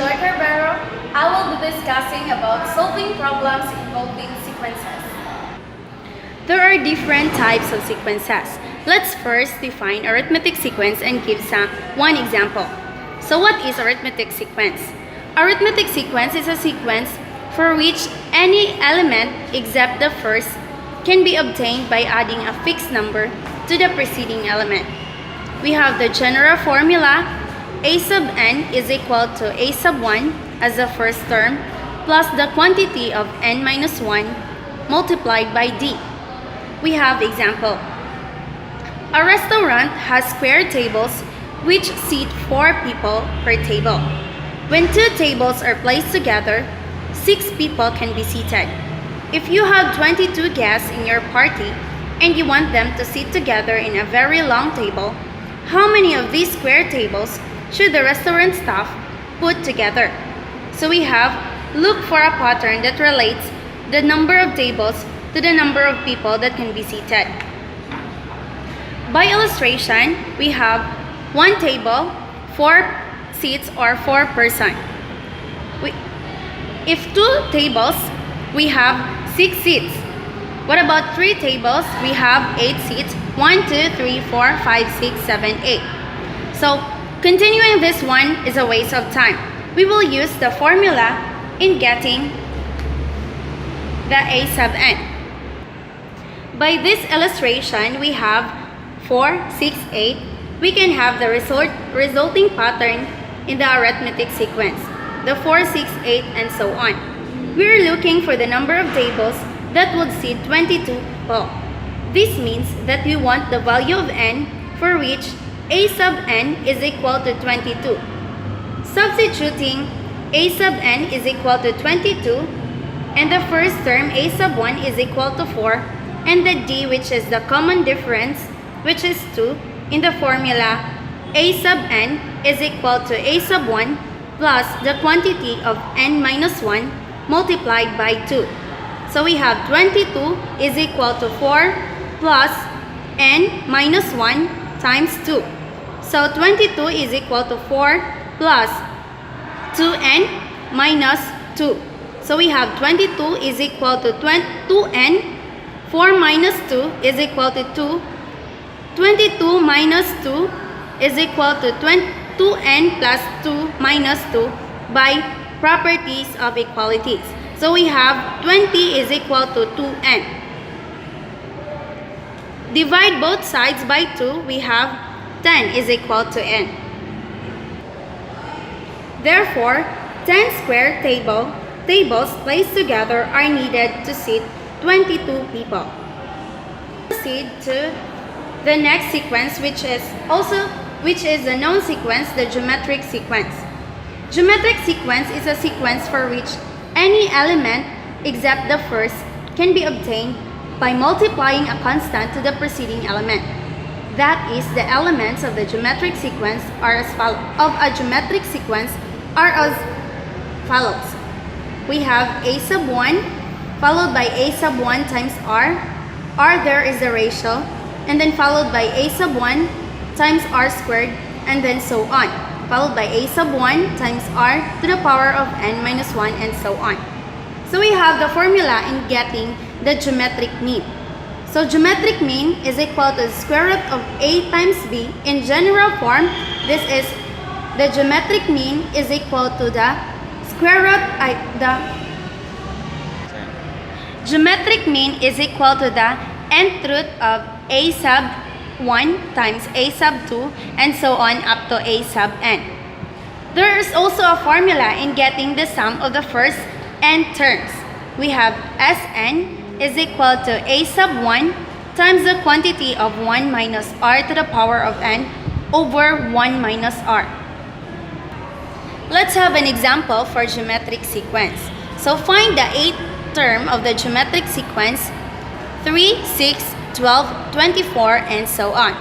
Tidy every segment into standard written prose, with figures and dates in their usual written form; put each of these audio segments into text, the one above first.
Carbero. I will be discussing about solving problems involving sequences. There are different types of sequences. Let's first define arithmetic sequence and give one example. So what is arithmetic sequence? Arithmetic sequence is a sequence for which any element except the first can be obtained by adding a fixed number to the preceding element. We have the general formula a sub n is equal to a sub 1 as the first term plus the quantity of n minus 1 multiplied by d. We have example. A restaurant has square tables which seat 4 people per table. When 2 tables are placed together, 6 people can be seated. If you have 22 guests in your party and you want them to sit together in a very long table, how many of these square tables should the restaurant staff put together? So we have look for a pattern that relates the number of tables to the number of people that can be seated. By illustration, we have 1 table, 4 seats or 4 person. If 2 tables, we have 6 seats. What about 3 tables? We have 8 seats. 1, 2, 3, 4, 5, 6, 7, 8. So continuing this one is a waste of time. We will use the formula in getting the a sub n. By this illustration, we have 4, 6, 8. We can have the resulting pattern in the arithmetic sequence. The 4, 6, 8, and so on. We are looking for the number of tables that would seat 22 people. This means that we want the value of n for which a sub n is equal to 22. Substituting a sub n is equal to 22 and the first term a sub 1 is equal to 4 and the d, which is the common difference, which is 2, in the formula a sub n is equal to a sub 1 plus the quantity of n minus 1 multiplied by 2. So we have 22 is equal to 4 plus n minus 1 times 2. So 22 is equal to 4 plus 2n minus 2. So we have 22 is equal to 2n. 4 minus 2 is equal to 2. 22 minus 2 is equal to 2n plus 2 minus 2 by properties of equalities. So we have 20 is equal to 2n. Divide both sides by 2, we have 10 is equal to n. Therefore, 10 square tables placed together are needed to seat 22 people. Proceed to the next sequence, which is the known sequence, the geometric sequence. Geometric sequence is a sequence for which any element except the first can be obtained by multiplying a constant to the preceding element. That is, the elements of the geometric sequence are as follows. We have a sub 1 followed by a sub 1 times r. R there is the ratio, and then followed by a sub 1 times r squared, and then so on, followed by a sub 1 times r to the power of n minus 1, and so on. So we have the formula in getting the geometric mean. So geometric mean is equal to the square root of a times b. In general form, this is the geometric mean is equal to the square root geometric mean is equal to the nth root of a sub 1 times a sub 2 and so on up to a sub n. There is also a formula in getting the sum of the first n terms. We have Sn is equal to a sub 1 times the quantity of 1 minus r to the power of n over 1 minus r. Let's have an example for geometric sequence. So find the 8th term of the geometric sequence, 3, 6, 12, 24, and so on.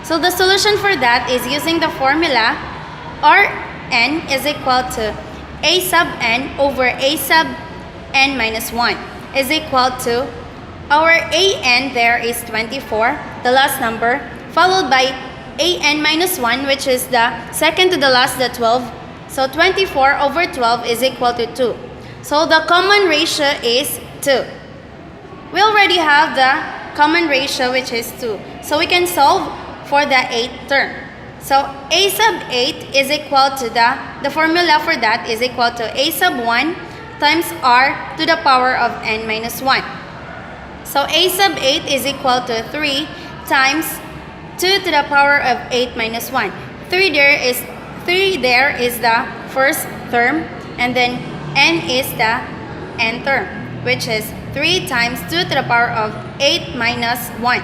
So the solution for that is using the formula Rn is equal to a sub n over a sub n minus 1 is equal to our an there is 24, the last number, followed by an minus 1, which is the second to the last, the 12, So 24 over 12 is equal to 2. So the common ratio is 2. We already have the common ratio, which is 2. So we can solve for the 8th term. So a sub 8 is equal to the formula for that is equal to a sub 1 times r to the power of n minus 1. So a sub 8 is equal to 3 times 2 to the power of 8 minus 1. 3 there is the first term, and then n is the n term, which is 3 times 2 to the power of 8 minus 1.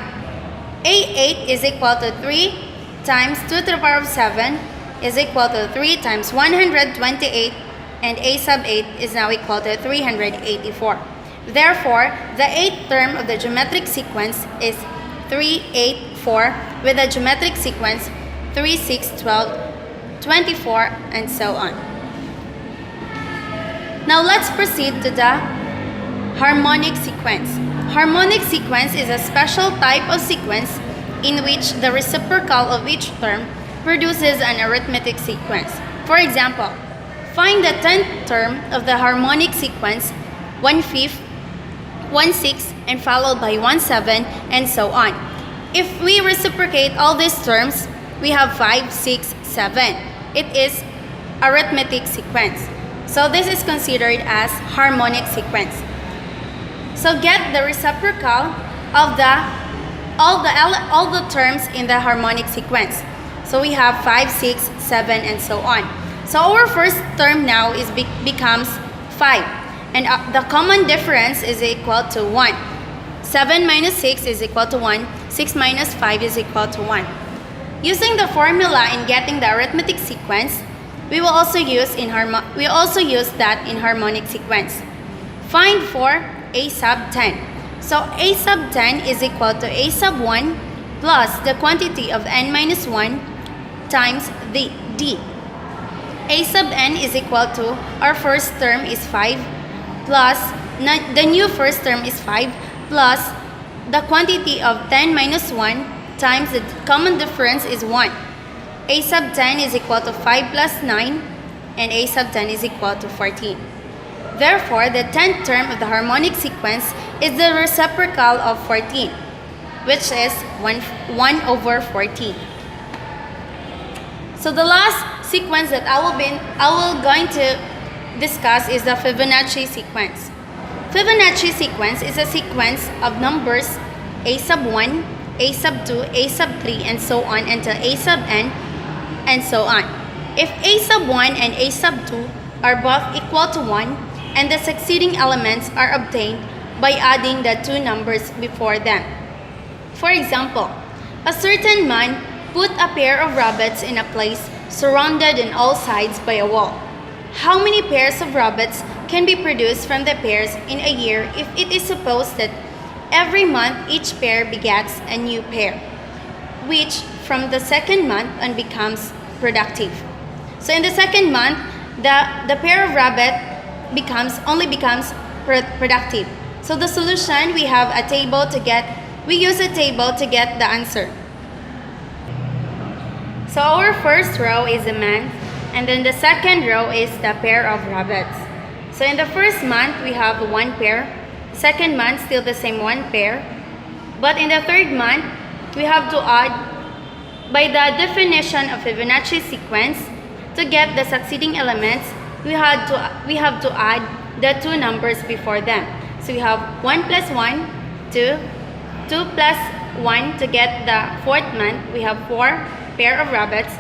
A8 is equal to 3 times 2 to the power of 7 is equal to 3 times 128, and a sub 8 is now equal to 384. Therefore, the 8th term of the geometric sequence is 3, 8, 4, with the geometric sequence 3, 6, 12, 24, and so on. Now let's proceed to the harmonic sequence. Harmonic sequence is a special type of sequence in which the reciprocal of each term produces an arithmetic sequence. For example, find the 10th term of the harmonic sequence, 1/5, 1/6, and followed by 1/7, and so on. If we reciprocate all these terms, we have 5, 6, 7. It is arithmetic sequence. So this is considered as harmonic sequence. So get the reciprocal of all the terms in the harmonic sequence. So we have 5, 6, 7, and so on. So our first term now becomes 5, and the common difference is equal to 1. 7 minus 6 is equal to 1. 6 minus 5 is equal to 1. Using the formula in getting the arithmetic sequence, we will also use that in harmonic sequence. Find for a sub 10. So a sub 10 is equal to a sub 1 plus the quantity of n minus 1 times the d. A sub n is equal to our first term is 5 plus the new first term is 5 plus the quantity of 10 minus 1 times the common difference is 1. A sub 10 is equal to 5 plus 9, and a sub 10 is equal to 14. Therefore, the 10th term of the harmonic sequence is the reciprocal of 14, which is 1 over 14. So the last sequence that I will going to discuss is the Fibonacci sequence. Fibonacci sequence is a sequence of numbers a sub 1, a sub 2, a sub 3, and so on until a sub n, and so on. If a sub 1 and a sub 2 are both equal to 1, and the succeeding elements are obtained by adding the two numbers before them. For example, a certain man put a pair of rabbits in a place surrounded on all sides by a wall. How many pairs of rabbits can be produced from the pairs in a year if it is supposed that every month each pair begets a new pair, which from the second month on becomes productive? So in the second month, the pair of rabbit only becomes productive. So the solution, we use a table to get the answer. So our first row is a man, and then the second row is the pair of rabbits. So in the first month, we have one pair. Second month, still the same one pair. But in the third month, we have to add, by the definition of Fibonacci sequence, to get the succeeding elements, we have to add the two numbers before them. So we have 1 plus 1, 2, 2 plus 1 to get the fourth month. We have 4 pair of rabbits.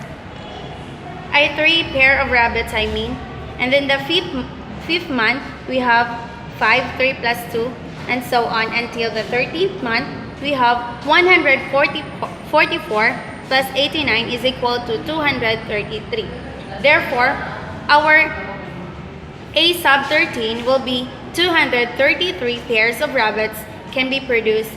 3 pair of rabbits, and then the fifth month we have 5, 3 plus 2, and so on until the 13th month. We have 144 plus 89 is equal to 233. Therefore, our A sub 13 will be 233 pairs of rabbits can be produced